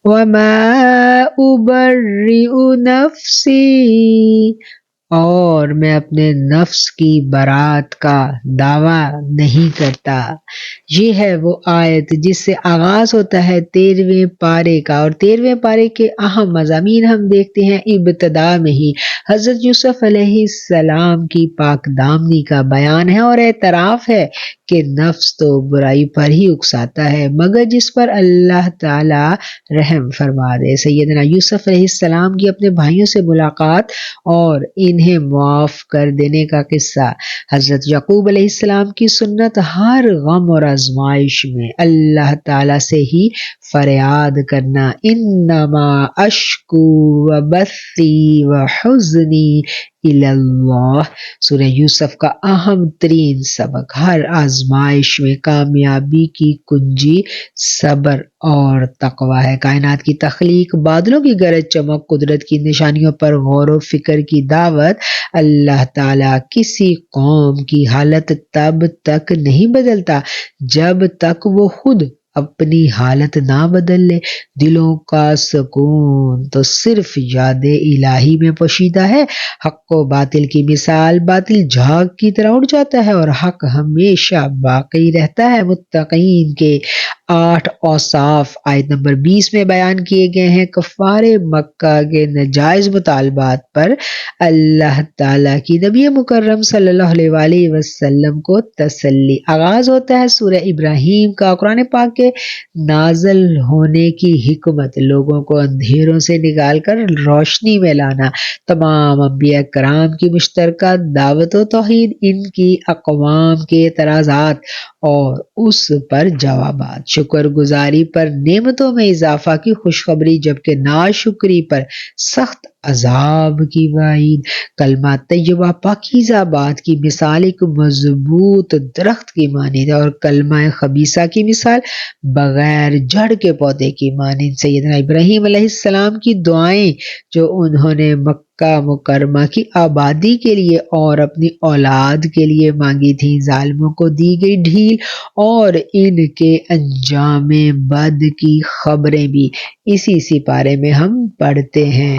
وما أبرئ نفسی، اور میں اپنے نفس کی برات کا دعویٰ نہیں کرتا۔ یہ ہے وہ آیت جس سے آغاز ہوتا ہے 13ویں پارے کا، اور 13ویں پارے کے اہم مضامین ہم دیکھتے ہیں۔ ابتدا میں ہی حضرت یوسف علیہ السلام کی پاک دامنی کا بیان ہے اور اعتراف ہے کہ نفس تو برائی پر ہی اکساتا ہے مگر جس پر اللہ تعالی رحم فرما دے۔ سیدنا یوسف علیہ السلام کی اپنے بھائیوں سے ملاقات اور انہیں معاف کر دینے کا قصہ۔ حضرت یعقوب علیہ السلام کی سنت ہر غم اور آزمائش میں اللہ تعالی سے ہی فریاد کرنا۔ انما اشکو بثی وحزنی الی اللہ۔ سورہ یوسف کا اہم ترین سبق، ہر آزمائش میں کامیابی کی کنجی صبر اور تقوی ہے۔ کائنات کی تخلیق، بادلوں کی گرج چمک، قدرت کی نشانیوں پر غور و فکر کی دعوت۔ اللہ تعالیٰ کسی قوم کی حالت تب تک نہیں بدلتا جب تک وہ خود اپنی حالت نہ بدل لے۔ دلوں کا سکون تو صرف یاد الہی میں پوشیدہ ہے۔ حق و باطل کی مثال، باطل جھاگ کی طرح اڑ جاتا ہے اور حق ہمیشہ باقی رہتا ہے۔ متقین کے 8 اوصاف آیت نمبر 20 میں بیان کیے گئے ہیں۔ کفار مکہ کے ناجائز مطالبات پر اللہ تعالیٰ کی نبی مکرم صلی اللہ علیہ وآلہ وسلم کو تسلی۔ آغاز ہوتا ہے سورہ ابراہیم کا۔ قرآن پاک کے نازل ہونے کی حکمت، لوگوں کو اندھیروں سے نکال کر روشنی میں لانا، تمام انبیاء کرام کی مشترکہ دعوت و توحید، ان کی اقوام کے اعتراضات اور اس پر جوابات، شکر گزاری پر نعمتوں میں اضافہ کی خوشخبری، جبکہ ناشکری پر سخت عذاب کی وعید۔ کلمہ طیبہ پاکیزہ بات کی مثال ایک مضبوط درخت کی مانند اور کلمہ خبیثہ کی مثال بغیر جڑ کے پودے کی مانند۔ سیدنا ابراہیم علیہ السلام کی دعائیں جو انہوں نے مکہ مکرمہ کی آبادی کے لیے اور اپنی اولاد کے لیے مانگی تھیں، ظالموں کو دی گئی ڈھیل اور ان کے انجام بد کی خبریں بھی اسی سپارے میں ہم پڑھتے ہیں۔